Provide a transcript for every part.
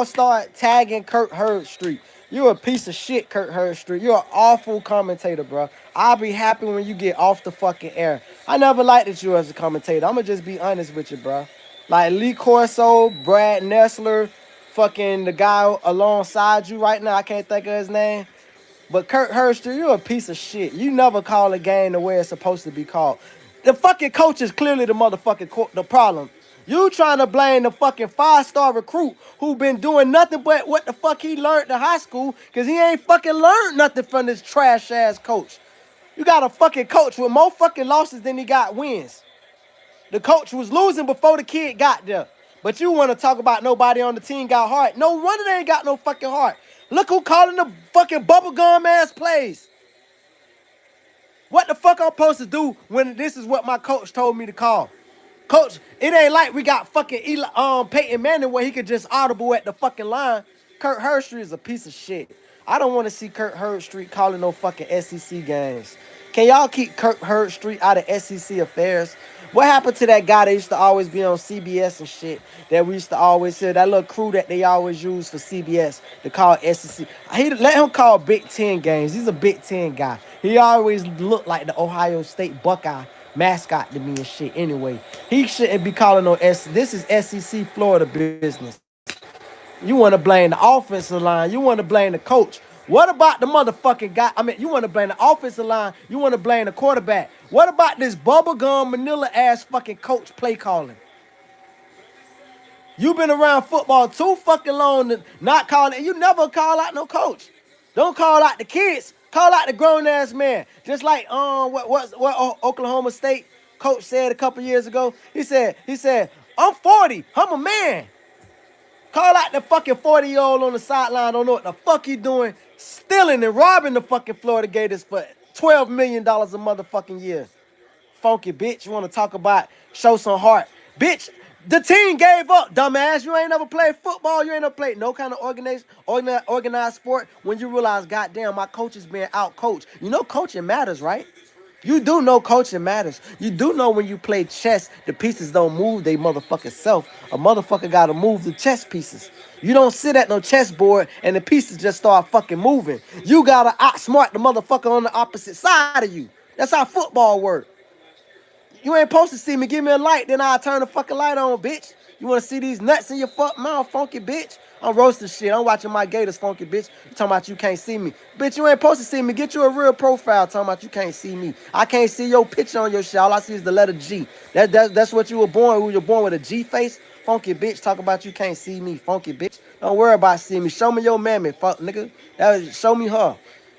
start tagging Kurt Herbstreit. You're a piece of shit, Kurt Herbstreit. You're an awful commentator, bro. I'll be happy when you get off the fucking air. I never liked you as a commentator. I'm gonna just be honest with you, bro. Like Lee Corso, Brad Nessler, fucking the guy alongside you right now. I can't think of his name. But Kurt Herbstreit, you're a piece of shit. You never call a game the way it's supposed to be called. The fucking coach is clearly the the problem. You trying to blame the fucking five-star recruit who been doing nothing but what the fuck he learned in high school because he ain't fucking learned nothing from this trash-ass coach. You got a fucking coach with more fucking losses than he got wins. The coach was losing before the kid got there. But you want to talk about nobody on the team got heart. No wonder they ain't got no fucking heart. Look who calling the fucking bubblegum ass plays. What the fuck I'm supposed to do when this is what my coach told me to call? Coach, it ain't like we got fucking Peyton Manning where he could just audible at the fucking line. Kurt Herbstreit is a piece of shit. I don't want to see Kurt Herbstreit calling no fucking SEC games. Can y'all keep Kurt Herbstreit out of SEC affairs? What happened to that guy that used to always be on CBS and shit that we used to always hear, that little crew that they always use for CBS to call SEC? Let him call Big Ten games. He's a Big Ten guy. He always looked like the Ohio State Buckeye mascot to me and shit anyway. He shouldn't be calling no This is SEC Florida business. You want to blame the offensive line. You want to blame the coach. What about the motherfucking guy? I mean, you want to blame the offensive line. You want to blame the quarterback. What about this bubblegum manila ass fucking coach play calling? You been around football too fucking long to not call it. You never call out no coach. Don't call out the kids. Call out the grown ass man. Just like what Oklahoma State coach said a couple years ago. He said, I'm 40. I'm a man. Call out the fucking 40-year-old on the sideline. Don't know what the fuck he doing. Stealing and robbing the fucking Florida Gators for $12 million a motherfucking year. Funky bitch. You want to talk about show some heart. Bitch, the team gave up, dumbass. You ain't never played football. You ain't never played no kind of organized sport when you realize, goddamn, my coach is being out-coached. You know coaching matters, right? You do know coaching matters. You do know when you play chess, the pieces don't move they motherfucking self. A motherfucker got to move the chess pieces. You don't sit at no chessboard and the pieces just start fucking moving. You got to outsmart the motherfucker on the opposite side of you. That's how football works. You ain't supposed to see me. Give me a light, then I'll turn the fucking light on, bitch. You want to see these nuts in your fuck mouth, funky bitch? I'm roasting shit. I'm watching my Gators, funky bitch. You talking about you can't see me. Bitch, you ain't supposed to see me. Get you a real profile talking about you can't see me. I can't see your picture on your shit. All I see is the letter G. That's what you were born with. You're born with a G face. Funky bitch, talk about you can't see me. Funky bitch. Don't worry about seeing me. Show me your mammy, fuck nigga. Show me her.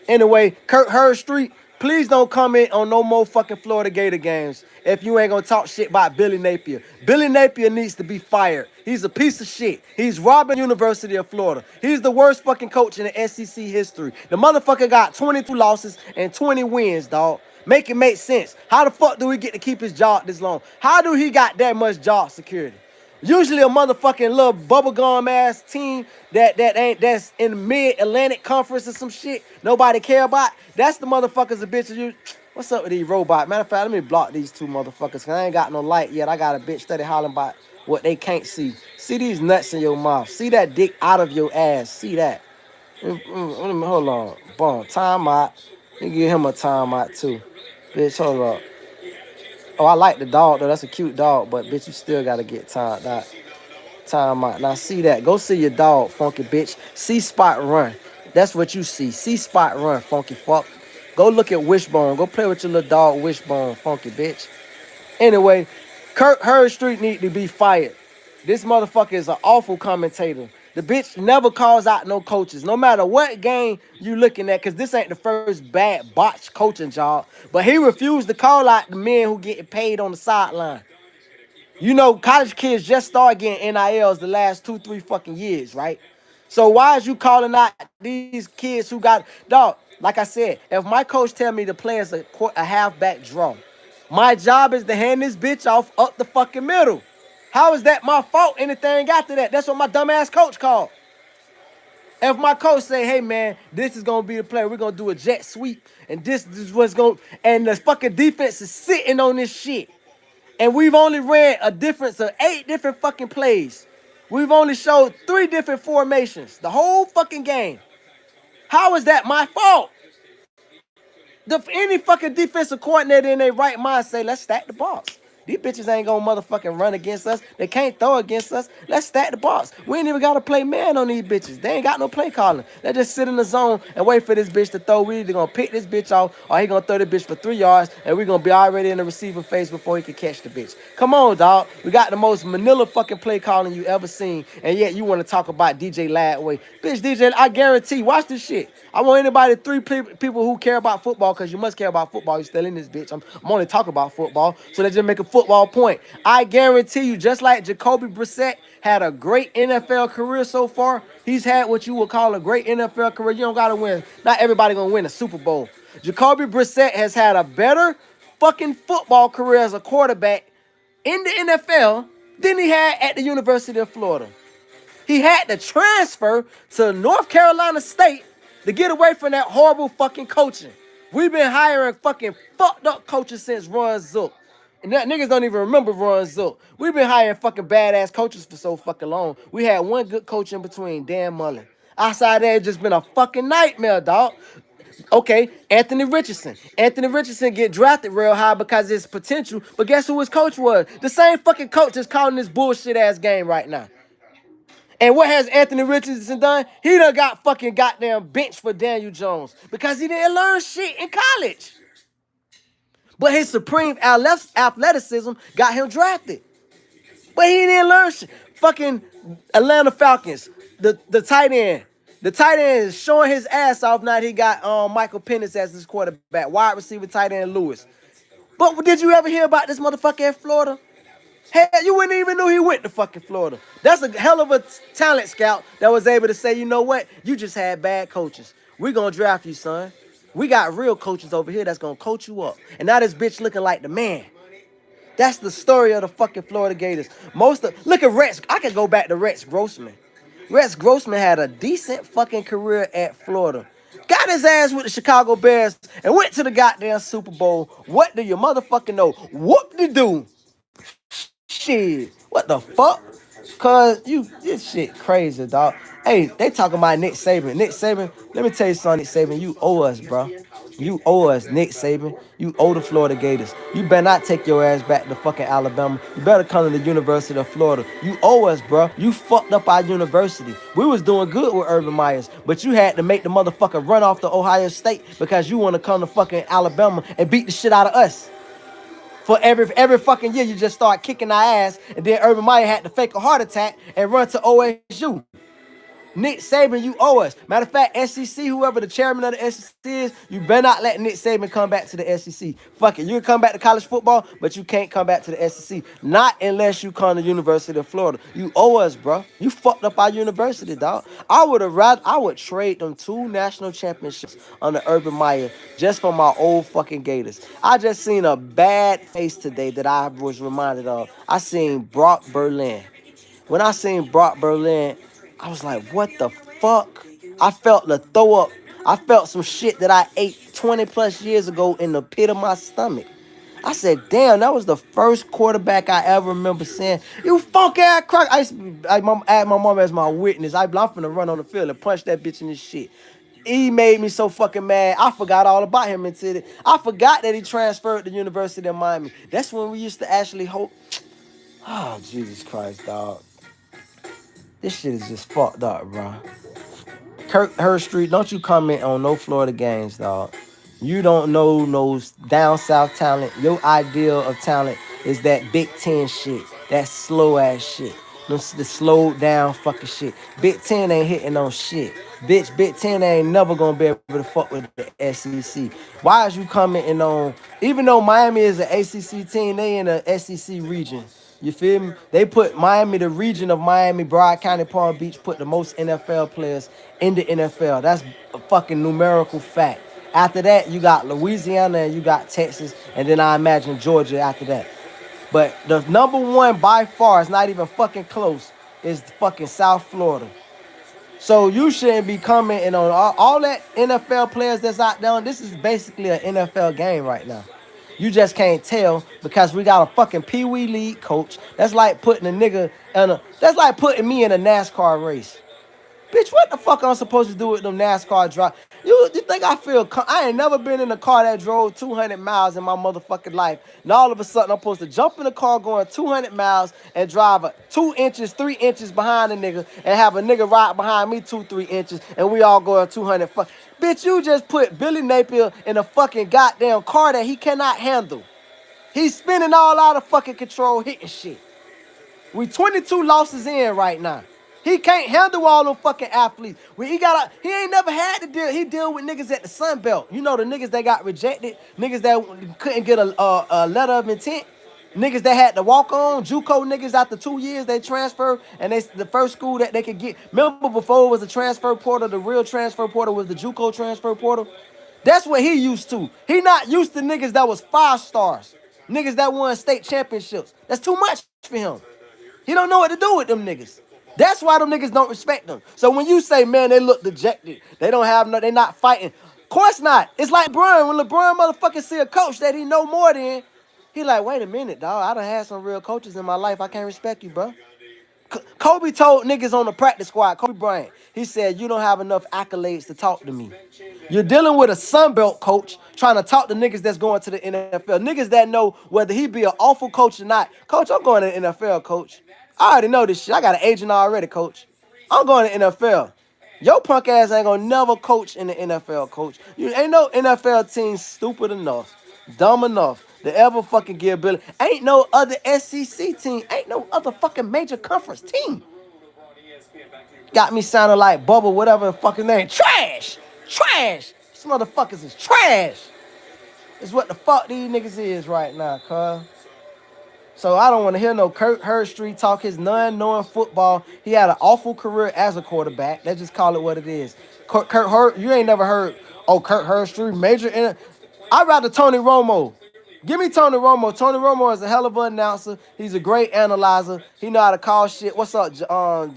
Anyway, Kurt Herbstreit, please don't comment on no more fucking Florida Gator games if you ain't gonna talk shit about Billy Napier. Billy Napier needs to be fired. He's a piece of shit. He's robbing University of Florida. He's the worst fucking coach in the SEC history. The motherfucker got 22 losses and 20 wins, dog. Make it make sense. How the fuck do we get to keep his job this long? How do he got that much job security? Usually a motherfucking little bubblegum ass team that's in the mid-Atlantic conference or some shit nobody care about. That's the motherfuckers a bitch. You, what's up with these robots? Matter of fact, let me block these two motherfuckers because I ain't got no light yet. I got a bitch steady hollering about what they can't see. See these nuts in your mouth. See that dick out of your ass. See that. Hold on. Boom. Time out. You give him a time out too. Bitch, hold up. Oh, I like the dog though. That's a cute dog, but bitch, you still gotta get timed out. Time out. Now see that. Go see your dog, funky bitch. See Spot run. That's what you see. See Spot run, funky fuck. Go look at Wishbone. Go play with your little dog Wishbone, funky bitch. Anyway, Kurt Herbstreit need to be fired. This motherfucker is an awful commentator. The bitch never calls out no coaches, no matter what game you looking at, because this ain't the first bad botched coaching job. But he refused to call out the men who getting paid on the sideline. You know, college kids just start getting NILs the last 2-3 fucking years, right? So why is you calling out these kids who got, dog, like I said, if my coach tell me to play as a halfback draw, my job is to hand this bitch off up the fucking middle. How is that my fault? Anything after that? That's what my dumbass coach called. If my coach say, hey man, this is gonna be the play, we're gonna do a jet sweep, and this is what's going, and the fucking defense is sitting on this shit. And we've only ran a difference of 8 different fucking plays. We've only showed 3 different formations the whole fucking game. How is that my fault? Any fucking defensive coordinator in their right mind say, let's stack the box. These bitches ain't gonna motherfucking run against us. They can't throw against us. Let's stack the box. We ain't even gotta play man on these bitches. They ain't got no play calling. They just sit in the zone and wait for this bitch to throw. We either gonna pick this bitch off or he gonna throw the bitch for 3 yards and we gonna be already in the receiver face before he can catch the bitch. Come on, dog. We got the most manila fucking play calling you ever seen, and yet you wanna talk about DJ Ladway. Bitch, DJ, I guarantee, watch this shit. I want anybody, 3 people who care about football, because you must care about football. You're still in this bitch. I'm only talking about football, so they just make a football point. I guarantee you, just like Jacoby Brissett had a great NFL career so far, he's had what you would call a great NFL career. You don't got to win. Not everybody going to win a Super Bowl. Jacoby Brissett has had a better fucking football career as a quarterback in the NFL than he had at the University of Florida. He had to transfer to North Carolina State to get away from that horrible fucking coaching. We've been hiring fucking fucked up coaches since Ron Zook. And that niggas don't even remember Ron Zook. We've been hiring fucking badass coaches for so fucking long. We had one good coach in between, Dan Mullen. Outside that, it's just been a fucking nightmare, dog. Okay, Anthony Richardson. Anthony Richardson get drafted real high because of his potential, but guess who his coach was? The same fucking coach that's calling this bullshit ass game right now. And what has Anthony Richardson done? He done got fucking goddamn benched for Daniel Jones because he didn't learn shit in college. But his supreme athleticism got him drafted. But he didn't learn shit. Fucking Atlanta Falcons, the tight end. The tight end is showing his ass off now that he got Michael Penix as his quarterback. Wide receiver tight end Lewis. But did you ever hear about this motherfucker in Florida? Hell, you wouldn't even know he went to fucking Florida. That's a hell of a talent scout that was able to say, you know what? You just had bad coaches. We're going to draft you, son. We got real coaches over here that's going to coach you up. And now this bitch looking like the man. That's the story of the fucking Florida Gators. Look at Rex. I could go back to Rex Grossman. Rex Grossman had a decent fucking career at Florida. Got his ass with the Chicago Bears and went to the goddamn Super Bowl. What do you motherfucking know? Whoop-de-doo. Shit, what the fuck? Cause this shit crazy, dog. Hey, they talking about Nick Saban. Nick Saban, let me tell you something, Nick Saban, you owe us, bro. You owe us, Nick Saban. You owe the Florida Gators. You better not take your ass back to fucking Alabama. You better come to the University of Florida. You owe us, bro. You fucked up our university. We was doing good with Urban Myers, but you had to make the motherfucker run off to Ohio State because you want to come to fucking Alabama and beat the shit out of us. For every fucking year, you just start kicking our ass, and then Urban Meyer had to fake a heart attack and run to OSU. Nick Saban, you owe us. Matter of fact, SEC, whoever the chairman of the SEC is, you better not let Nick Saban come back to the SEC. Fuck it. You can come back to college football, but you can't come back to the SEC. Not unless you come to the University of Florida. You owe us, bro. You fucked up our university, dog. I would trade them 2 national championships under Urban Meyer just for my old fucking Gators. I just seen a bad face today that I was reminded of. I seen Brock Berlin. When I seen Brock Berlin, I was like, what the fuck? I felt the throw up. I felt some shit that I ate 20 plus years ago in the pit of my stomach. I said, damn, that was the first quarterback I ever remember saying, you funk ass crack. I had my mom as my witness. I'm finna run on the field and punch that bitch in his shit. He made me so fucking mad. I forgot all about him until I forgot that he transferred to the University of Miami. That's when we used to actually hope. Oh, Jesus Christ, dog. This shit is just fucked up, bro. Kirk Herbstreit, don't you comment on no Florida games, dog. You don't know no down south talent. Your idea of talent is that Big Ten shit. That slow ass shit. The slowed down fucking shit. Big Ten ain't hitting on shit. Bitch, Big Ten ain't never gonna be able to fuck with the SEC. Why is you commenting on, even though Miami is an ACC team, they in the SEC region. You feel me? They put Miami, the region of Miami, Broward County, Palm Beach, put the most NFL players in the NFL. That's a fucking numerical fact. After that, you got Louisiana and you got Texas, and then I imagine Georgia after that. But the number one by far, is not even fucking close, is fucking South Florida. So you shouldn't be commenting on all that NFL players that's out there. This is basically an NFL game right now. You just can't tell because we got a fucking Pee Wee League coach. That's like putting a nigga in a. That's like putting me in a NASCAR race. Bitch, what the fuck I'm supposed to do with them NASCAR drive? You think I feel? I ain't never been in a car that drove 200 miles in my motherfucking life. And all of a sudden, I'm supposed to jump in a car going 200 miles and drive 2 inches, 3 inches behind a nigga and have a nigga ride behind me 2, 3 inches and we all going 200. Bitch, you just put Billy Napier in a fucking goddamn car that he cannot handle. He's spinning all out of fucking control, hitting shit. We 22 losses in right now. He can't handle all them fucking athletes. He ain't never had to deal. He deal with niggas at the Sun Belt. You know the niggas that got rejected, niggas that couldn't get a letter of intent, niggas that had to walk on, JUCO niggas after 2 years they transfer and they the first school that they could get. Remember before it was a transfer portal, the real transfer portal was the JUCO transfer portal. That's what he used to. He not used to niggas that was 5 stars, niggas that won state championships. That's too much for him. He don't know what to do with them niggas. That's why them niggas don't respect them. So when you say, man, they look dejected, they don't have no, they not fighting. Of course not. It's like Brian. When LeBron motherfucker see a coach that he know more than, he like, wait a minute, dog. I done had some real coaches in my life. I can't respect you, bro. Kobe told niggas on the practice squad, Kobe Bryant, he said, you don't have enough accolades to talk to me. You're dealing with a Sunbelt coach trying to talk to niggas that's going to the NFL. Niggas that know whether he be an awful coach or not. Coach, I'm going to the NFL, coach. I already know this shit. I got an agent already, coach. I'm going to NFL. Your punk ass ain't gonna never coach in the NFL, coach. You ain't no NFL team stupid enough, dumb enough to ever fucking give Billy. Ain't no other SEC team. Ain't no other fucking major conference team. Got me sounding like Bubba, whatever the fucking name. Trash! Trash! These motherfuckers is trash. It's what the fuck these niggas is right now, cuz. So I don't want to hear no Kurt Hurstreet talk his non-knowing football. He had an awful career as a quarterback. Let's just call it what it is. You ain't never heard, oh, Kurt Hurstreet, I'd rather Tony Romo. Give me Tony Romo. Tony Romo is a hell of an announcer. He's a great analyzer. He know how to call shit. What's up,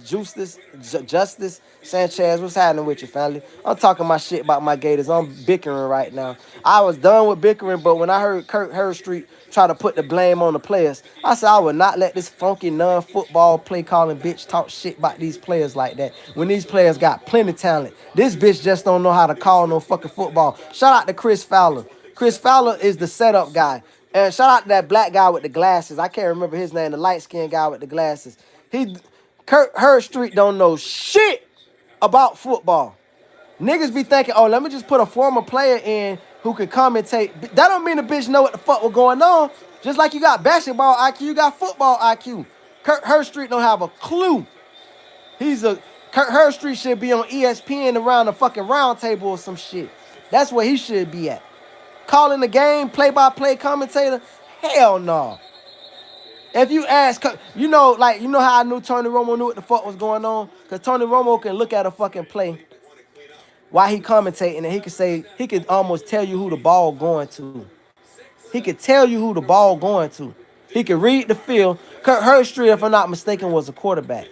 Justice Sanchez? What's happening with you, family? I'm talking my shit about my Gators. I'm bickering right now. I was done with bickering, but when I heard Kurt Hurstreet try to put the blame on the players, I said I would not let this funky non-football play calling bitch talk shit about these players like that. When these players got plenty of talent, this bitch just don't know how to call no fucking football. Shout out to Chris Fowler. Chris Fowler is the setup guy. And shout out to that black guy with the glasses. I can't remember his name, the light-skinned guy with the glasses. Kurt Hurstreet don't know shit about football. Niggas be thinking, oh, let me just put a former player in who can commentate. That don't mean the bitch know what the fuck was going on. Just like you got basketball IQ, you got football IQ. Kurt Hurstreet don't have a clue. Kurt Hurstreet should be on ESPN around the fucking round table or some shit. That's where he should be at. Calling the game, play-by-play commentator? Hell no. If you ask, you know how I knew Tony Romo knew what the fuck was going on? Because Tony Romo can look at a fucking play while he commentating and he could almost tell you who the ball going to. He could tell you who the ball going to. He could read the field. Kurt Hurstreet, if I'm not mistaken, was a quarterback.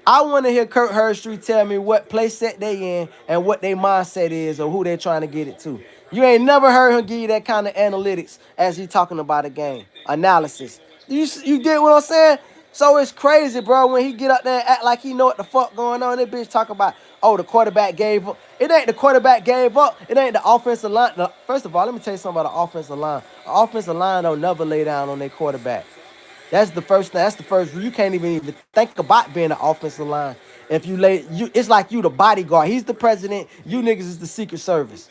I want to hear Kurt Hurstreet tell me what play set they in and what their mindset is or who they're trying to get it to. You ain't never heard him give you that kind of analytics as he talking about a game. Analysis. You get what I'm saying? So it's crazy, bro, when he get up there and act like he know what the fuck going on. That bitch talk about, oh, the quarterback gave up. It ain't the quarterback gave up. It ain't the offensive line. First of all, let me tell you something about the offensive line. The offensive line don't never lay down on their quarterback. That's the first thing. That's the first. You can't even think about being an offensive line. If it's like you the bodyguard. He's the president. You niggas is the Secret Service.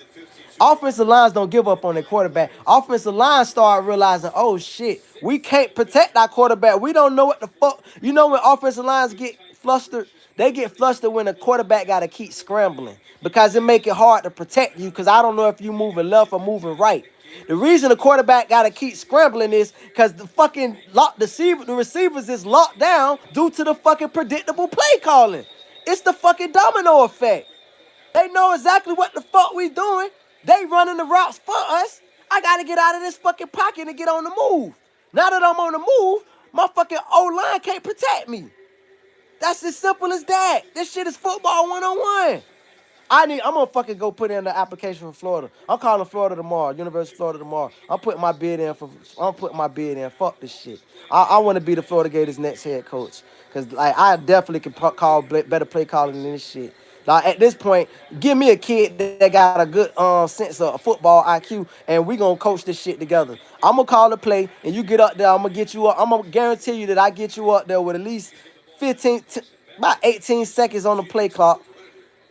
Offensive lines don't give up on their quarterback. Offensive lines start realizing, oh shit, we can't protect our quarterback. We don't know what the fuck. You know when offensive lines get flustered? They get flustered when the quarterback got to keep scrambling because it make it hard to protect you because I don't know if you moving left or moving right. The reason the quarterback got to keep scrambling is because the receivers is locked down due to the fucking predictable play calling. It's the fucking domino effect. They know exactly what the fuck we doing. They running the routes for us. I got to get out of this fucking pocket and get on the move. Now that I'm on the move, my fucking O-line can't protect me. That's as simple as that. This shit is football 101. I'm gonna fucking go put in the application for Florida. I'm calling Florida tomorrow, University of Florida tomorrow. I'm putting my bid in. Fuck this shit. I want to be the Florida Gators next head coach. Cause like I definitely can call better play calling than this shit. Like at this point, give me a kid that got a good sense of football IQ, and we gonna coach this shit together. I'm gonna call the play, and you get up there. I'm gonna get you up. I'm gonna guarantee you that I get you up there with at least about 18 seconds on the play clock,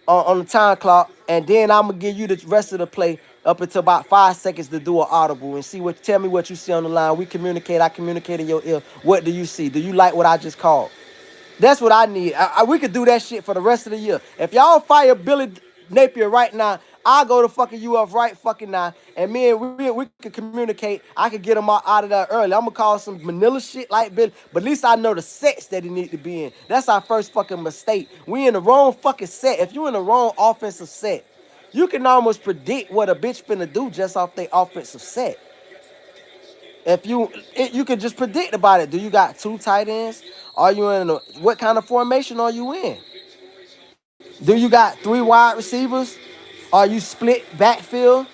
on the time clock, and then I'm gonna give you the rest of the play up until about 5 seconds to do an audible and see what. Tell me what you see on the line. We communicate. I communicate in your ear. What do you see? Do you like what I just called? That's what I need. We could do that shit for the rest of the year. If y'all fire Billy Napier right now, I'll go to fucking UF right fucking now, and we could communicate. I could get him out of there early. I'm gonna call some Manila shit like Billy, but at least I know the sets that he need to be in. That's our first fucking mistake. We in the wrong fucking set. If you in the wrong offensive set, you can almost predict what a bitch finna do just off their offensive set. If you can just predict about it. Do you got two tight ends? Are you in what kind of formation are you in? Do you got three wide receivers? Are you split backfield?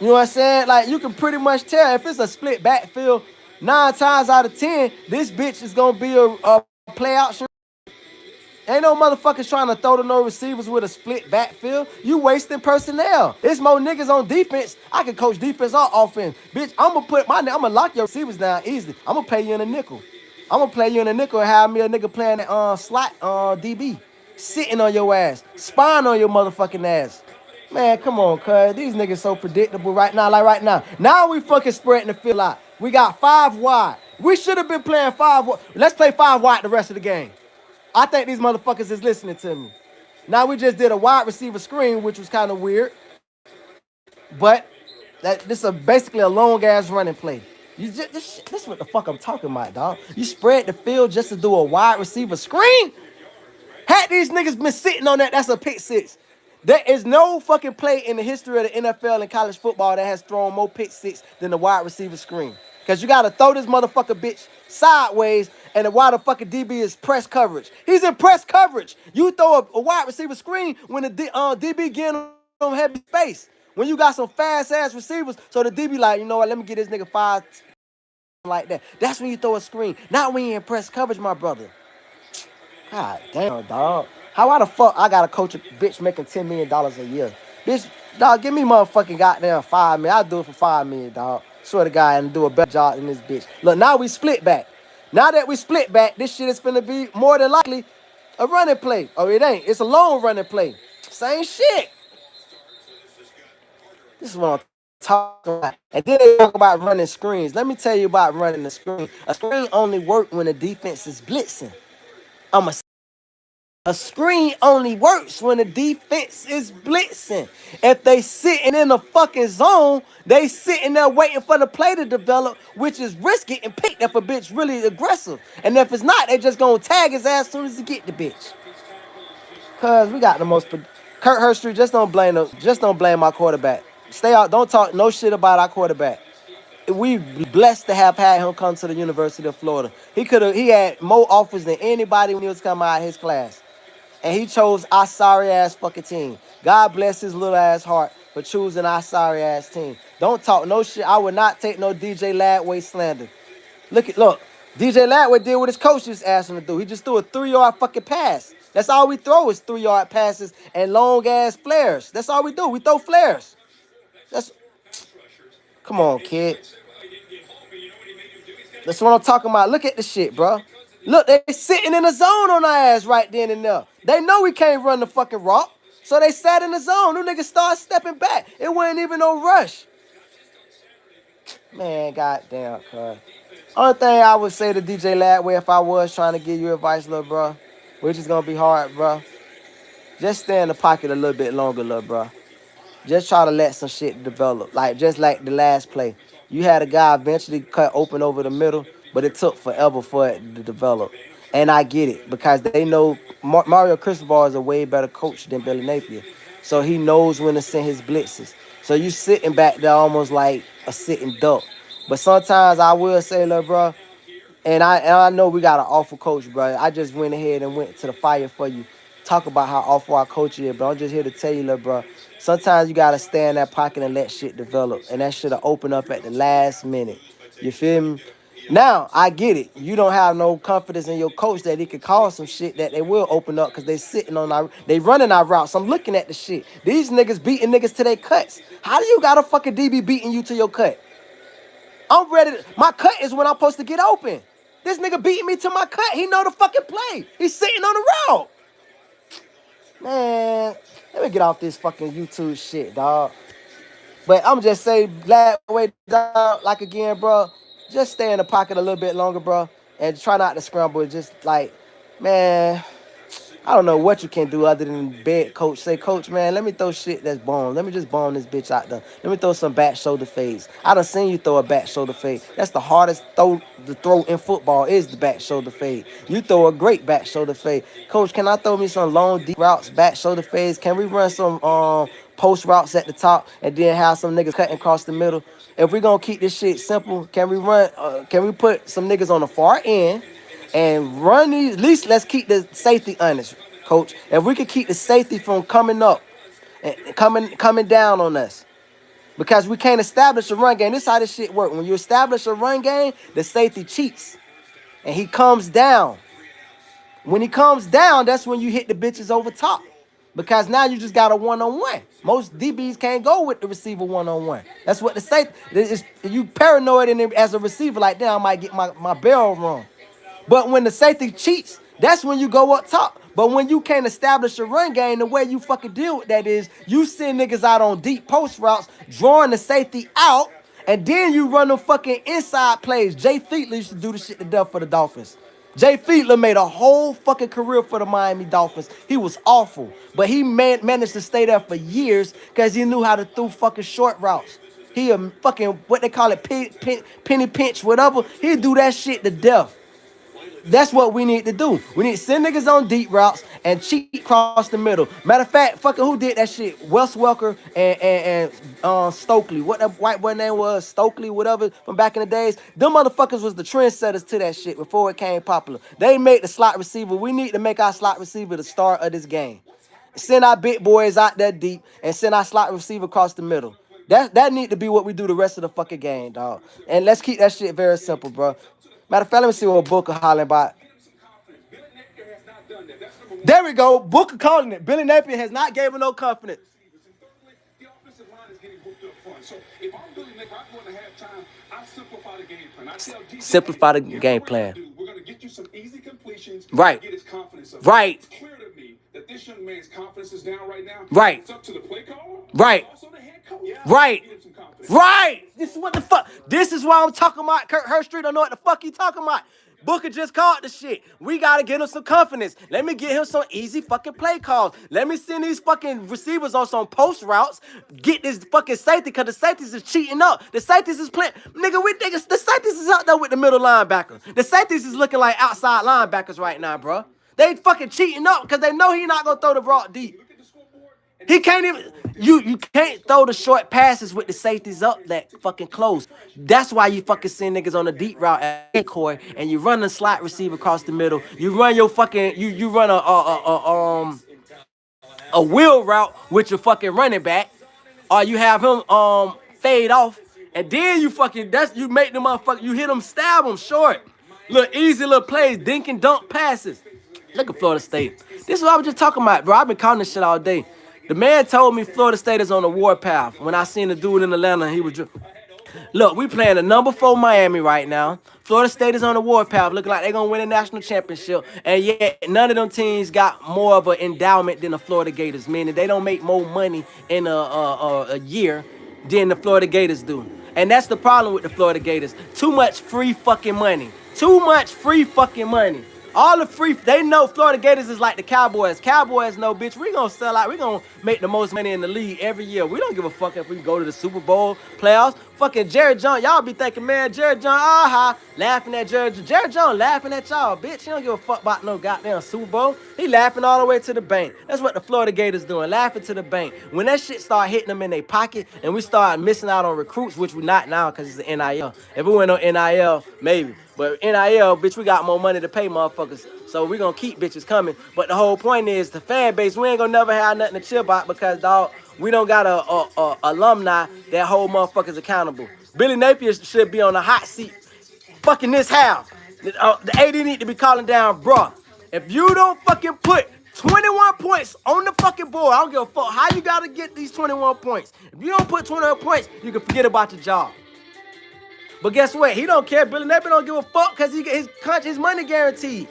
You know what I'm saying? Like you can pretty much tell if it's a split backfield. 9 times out of 10, this bitch is gonna be a play option. Ain't no motherfuckers trying to throw to no receivers with a split backfield. You wasting personnel. It's more niggas on defense. I can coach defense or offense. Bitch, I'm gonna lock your receivers down easily. I'm gonna pay you in a nickel. I'm gonna play you in a nickel and have me a nigga playing that slot DB. Sitting on your ass. Spying on your motherfucking ass. Man, come on, cuz. These niggas so predictable right now. Like right now. Now we fucking spreading the field out. We got 5 wide. We should have been playing 5 wide. Let's play 5 wide the rest of the game. I think these motherfuckers is listening to me. Now we just did a wide receiver screen, which was kind of weird. But this is basically a long ass running play. This is what the fuck I'm talking about, dog. You spread the field just to do a wide receiver screen? Had these niggas been sitting on that, that's a pick six. There is no fucking play in the history of the NFL and college football that has thrown more pick six than the wide receiver screen. Because you got to throw this motherfucker bitch sideways, and the wide fucking DB is press coverage. He's in press coverage. You throw a wide receiver screen when the DB getting on heavy space. When you got some fast-ass receivers, so the DB like, you know what, let me get this nigga 5 like that. That's when you throw a screen. Not when you in press coverage, my brother. God damn, dog. Why the fuck I gotta coach a bitch making $10 million a year? Bitch, dog, give me motherfucking goddamn 5 million. I'll do it for 5 million, dog. Swear to God, and do a better job than this bitch. Look, now we split back. Now that we split back, this shit is finna be more than likely a running play. Oh, it ain't. It's a long running play. Same shit. This is what I'm talking about. And then they talk about running screens. Let me tell you about running the screen. A screen only works when the defense is blitzing. A screen only works when the defense is blitzing. If they sitting in the fucking zone, they sitting there waiting for the play to develop, which is risky and picked if a bitch really aggressive. And if it's not, they just gonna tag his ass as soon as he get the bitch. Cause we got the most. Kurt Hurstry, just don't blame our quarterback. Stay out. Don't talk no shit about our quarterback. We blessed to have had him come to the University of Florida. He had more offers than anybody when he was coming out of his class. And he chose our sorry ass fucking team. God bless his little ass heart for choosing our sorry ass team. Don't talk no shit. I would not take no DJ Ladway slander. Look, DJ Ladway did what his coach just asked him to do. He just threw a 3-yard fucking pass. That's all we throw is 3-yard passes and long ass flares. That's all we do. We throw flares. Come on, kid. That's what I'm talking about. Look at the shit, bro. Look, they sitting in the zone on our ass right then and there. They know we can't run the fucking rock, so they sat in the zone. Them niggas start stepping back. It wasn't even no rush. Man, goddamn, cuz. Only thing I would say to DJ Ladway if I was trying to give you advice, little bro, which is going to be hard, bro, just stay in the pocket a little bit longer, little bro. Just try to let some shit develop. Just like the last play. You had a guy eventually cut open over the middle, but it took forever for it to develop. And I get it because they know Mario Cristobal is a way better coach than Billy Napier. So he knows when to send his blitzes. So you sitting back there almost like a sitting duck. But sometimes I will say, look, bro, and I know we got an awful coach, bro. I just went ahead and went to the fire for you. talk about how awful our coach is, but I'm just here to tell you, little bro. Sometimes you gotta stay in that pocket and let shit develop, and that shit'll open up at the last minute. You feel me? Now I get it. You don't have no confidence in your coach that he could call some shit that they will open up because they sitting on our, they running our routes. I'm looking at the shit. These niggas beating niggas to their cuts. How do you got a fucking DB beating you to your cut? I'm ready. My cut is when I'm supposed to get open. This nigga beating me to my cut. He know the fucking play. He's sitting on the route. Man, let me get off this fucking YouTube shit, dog. But I'm just saying, glad way down, like again, bro. Just stay in the pocket a little bit longer, bro, and try not to scramble. Just like, man, I don't know what you can do other than beg coach. Say, coach, man, let me throw shit that's bomb. Let me just bomb this bitch out there. Let me throw some back shoulder fades. I done seen you throw a back shoulder fade. That's the hardest throw to throw in football is the back shoulder fade. You throw a great back shoulder fade. Coach, can I throw me some long deep routes, back shoulder fades? Can we run some post routes at the top and then have some niggas cutting across the middle? If we gonna keep this shit simple, can we run? Can we put some niggas on the far end? And run these, at least let's keep the safety honest, coach. If we could keep the safety from coming up and coming down on us. Because we can't establish a run game. This is how this shit work. When you establish a run game, the safety cheats. And he comes down. When he comes down, that's when you hit the bitches over top. Because now you just got a one-on-one. Most DBs can't go with the receiver one-on-one. That's what the safety is. You paranoid in it as a receiver, like, damn, I might get my barrel wrong. But when the safety cheats, that's when you go up top. But when you can't establish a run game, the way you fucking deal with that is you send niggas out on deep post routes, drawing the safety out, and then you run them fucking inside plays. Jay Fiedler used to do the shit to death for the Dolphins. Jay Fiedler made a whole fucking career for the Miami Dolphins. He was awful, but he managed to stay there for years because he knew how to throw fucking short routes. He a fucking, what they call it, penny pinch, whatever. He do that shit to death. That's what we need to do. We need to send niggas on deep routes and cheat across the middle. Matter of fact, fucking who did that shit? Wes Welker and Stokely. What that white boy name was? Stokely, whatever, from back in the days. Them motherfuckers was the trendsetters to that shit before it came popular. They made the slot receiver. We need to make our slot receiver the star of this game. Send our big boys out there deep and send our slot receiver across the middle. That need to be what we do the rest of the fucking game, dog. And let's keep that shit very simple, bro. Matter of fact, let me see what Booker hollering about. There we go. Booker calling it. Billy Napier has not given no confidence. Simplify the game plan. We're going to get you some easy completions. Right. Get his confidence up. Right. It's clear to me that this young man's confidence is down right now. Right. It's up to the play caller. Right. Also the head coach. Right. Right. This is what the fuck. This is why I'm talking about. Kurt Hurstreet don't know what the fuck he talking about. Booker just called the shit. We gotta get him some confidence. Let me get him some easy fucking play calls. Let me send these fucking receivers on some post routes. Get this fucking safety, because the safeties is cheating up. The safeties is playing. Nigga, the safeties is out there with the middle linebacker. The safeties is looking like outside linebackers right now, bro. They fucking cheating up because they know he not gonna throw the rock deep. He can't even, you can't throw the short passes with the safeties up that fucking close. That's why you fucking send niggas on the deep route at decoy and you run a slot receiver across the middle. You run your fucking, you run a wheel route with your fucking running back, or you have him fade off, and then you fucking, you make the motherfucker, you hit him, stab him short. Little easy little plays, dink and dunk passes. Look at Florida State. This is what I was just talking about, bro. I've been calling this shit all day. The man told me Florida State is on the warpath. When I seen the dude in Atlanta, he was just... Look, we playing the number 4 Miami right now. Florida State is on the warpath, looking like they're going to win a national championship. And yet, none of them teams got more of an endowment than the Florida Gators, meaning they don't make more money in a year than the Florida Gators do. And that's the problem with the Florida Gators. Too much free fucking money. Too much free fucking money. All the free, they know Florida Gators is like the Cowboys. Cowboys know, bitch, we gonna sell out. We gonna make the most money in the league every year. We don't give a fuck if we go to the Super Bowl playoffs. Fucking Jerry Jones, y'all be thinking, man, Jerry Jones, laughing at Jerry Jones, laughing at y'all, bitch. He don't give a fuck about no goddamn Super Bowl. He laughing all the way to the bank. That's what the Florida Gators doing, laughing to the bank. When that shit start hitting them in their pocket and we start missing out on recruits, which we not now because it's the NIL. If we went on NIL, maybe. But NIL, bitch, we got more money to pay motherfuckers. So we're gonna keep bitches coming. But the whole point is the fan base, we ain't gonna never have nothing to chill about because dog, we don't got a alumni that hold motherfuckers accountable. Billy Napier should be on the hot seat. Fucking this half. The AD need to be calling down, bruh. If you don't fucking put 21 points on the fucking board, I don't give a fuck how you gotta get these 21 points. If you don't put 21 points, you can forget about your job. But guess what? He don't care. Billy Napier don't give a fuck because he get his money guaranteed.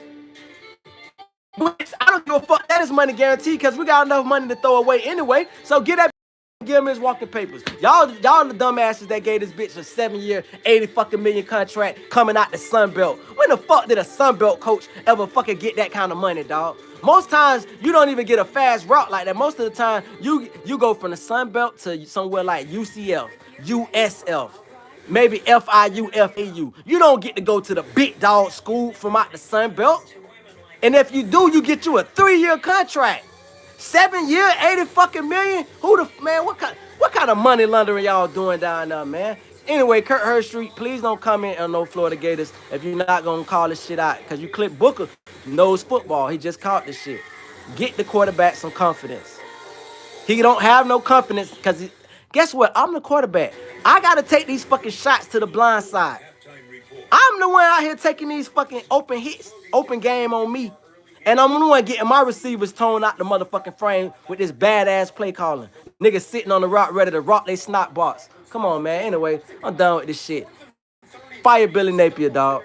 I don't give a fuck that is money guaranteed because we got enough money to throw away anyway. So get that, give him his walking papers. Y'all the dumbasses that gave this bitch a 7-year, 80 fucking million contract coming out the Sun Belt. When the fuck did a Sun Belt coach ever fucking get that kind of money, dog? Most times you don't even get a fast route like that. Most of the time you go from the Sun Belt to somewhere like UCF, USF. Maybe FIU, FAU. You don't get to go to the big dog school from out the Sun Belt. And if you do, you get you a 3-year contract. 7-year, 80 fucking million? Man, what kind of money laundering y'all doing down there, man? Anyway, Kurt Herbstreit, please don't comment on no Florida Gators if you're not gonna call this shit out. Cause you clip Booker knows football. He just caught this shit. Get the quarterback some confidence. He don't have no confidence because guess what? I'm the quarterback. I gotta take these fucking shots to the blind side. I'm the one out here taking these fucking open hits, open game on me. And I'm the one getting my receivers toned out the motherfucking frame with this badass play calling. Niggas sitting on the rock ready to rock they snot box. Come on, man. Anyway, I'm done with this shit. Fire Billy Napier, dog.